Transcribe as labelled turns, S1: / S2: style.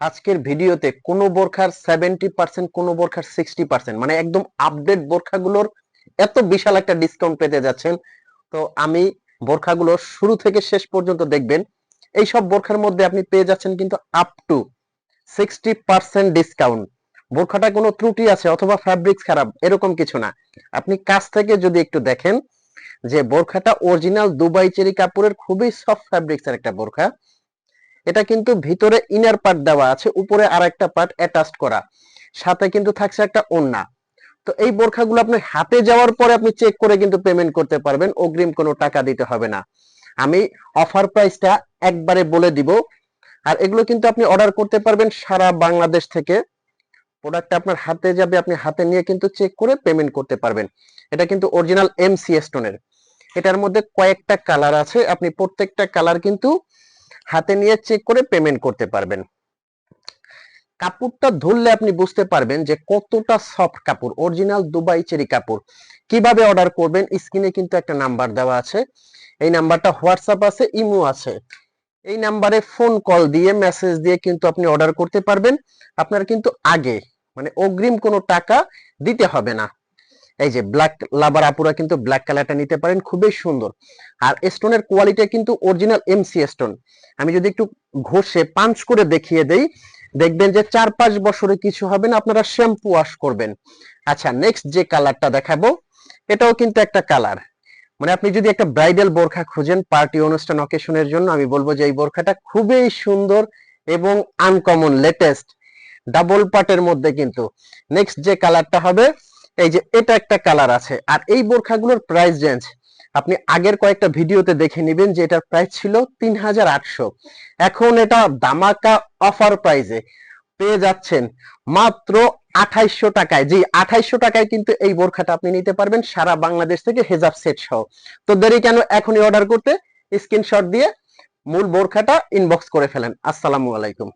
S1: আজকের ভিডিওতে কোন বোরখার 70%, কোন বোরখার 60%, মানে একদম আপডেট বোরখাগুলোর এত বিশাল একটা ডিসকাউন্ট পেতে যাচ্ছেন। তো আমি বোরখাগুলো শুরু থেকে শেষ পর্যন্ত দেখবেন। এই সব বোরখার মধ্যে আপনি পেয়ে যাচ্ছেন কিন্তু আপ টু 60% ডিসকাউন্ট। বোরখাটা কোনো ত্রুটি আছে অথবা ফ্যাব্রিক্স খারাপ এরকম কিছু না। আপনি কাছ থেকে যদি একটু দেখেন যে বোরখাটা অরিজিনাল দুবাই চেরি কাপড়ের খুবই সফট ফ্যাব্রিক্সের একটা বোরখা। এটা কিন্তু ভিতরে ইনার পার্ট দেওয়া আছে, উপরে আরেকটা পার্ট অ্যাটাচড করা, সাথে কিন্তু থাকছে একটা ওড়না। তো এই বোরখাগুলো আপনি হাতে যাওয়ার পরে আপনি চেক করে কিন্তু পেমেন্ট করতে পারবেন, অগ্রিম কোনো টাকা দিতে হবে না। আমি অফার প্রাইসটা একবারে বলে দিব। আর এগুলো কিন্তু আপনি অর্ডার করতে পারবেন সারা বাংলাদেশ থেকে। প্রোডাক্টটা আপনার হাতে যাবে, আপনি হাতে নিয়ে কিন্তু চেক করে পেমেন্ট করতে পারবেন। এটা কিন্তু অরিজিনাল এমসি স্টোনের। এটার মধ্যে কয়েকটা কালার আছে, আপনি প্রত্যেকটা কালার কিন্তু হাতে নিয়ে চেক করে পেমেন্ট করতে পারবেন। কাপড়টা ধরলে আপনি বুঝতে পারবেন যে কতটা সফট কাপড়, অরিজিনাল দুবাই চেরি কাপড়। কিভাবে অর্ডার করবেন, স্ক্রিনে কিন্তু একটা নাম্বার দেওয়া আছে। এই নাম্বারটা হোয়াটসঅ্যাপ আছে, ইমো আছে। এই নাম্বারে ফোন কল দিয়ে মেসেজ দিয়ে কিন্তু আপনি অর্ডার করতে পারবেন। আপনার কিন্তু আগে মানে অগ্রিম কোনো টাকা দিতে হবে না। এই যে ব্ল্যাক লাভার আপুরা কিন্তু ব্ল্যাক কালারটা নিতে পারেন, খুবই সুন্দর। আর স্টোনের কোয়ালিটি কিন্তু অরিজিনাল এমসি স্টোন। আমি যদি একটু ঘষে পাঞ্চ করে দেখিয়ে দেই, দেখবেন যে 4-5 বছরে কিছু হবে না, আপনারা শ্যাম্পু ওয়াশ করবেন। আচ্ছা, নেক্সট যে কালারটা দেখাবো, এটাও কিন্তু একটা কালার। মানে আপনি যদি একটা ব্রাইডাল বোরখা খুঁজেন পার্টি অনুষ্ঠান অকেশনের জন্য, আমি বলবো যে এই বোরখাটা খুবই সুন্দর এবং আনকমন, লেটেস্ট, ডাবল পার্টের মধ্যে কিন্তু। নেক্সট যে কালারটা হবে, এই যে এটা একটা কালার আছে। আর এই বোরখাগুলোর প্রাইস রেঞ্জ আপনি আগের কয়েকটা ভিডিওতে দেখে নেবেন যে এটার প্রাইস ছিল 3800। এখন এটা দামাকা অফার প্রাইসে পেয়ে যাচ্ছেন মাত্র 2800 টাকায়। জি, 2800 টাকায় কিন্তু এই বোরখাটা আপনি নিতে পারবেন সারা বাংলাদেশ থেকে, হেজাব সেট সহ। তো দেরি কেন, এখনই অর্ডার করতে স্ক্রিনশট দিয়ে মূল বোরখাটা ইনবক্স করে ফেলেন। আসসালামু আলাইকুম।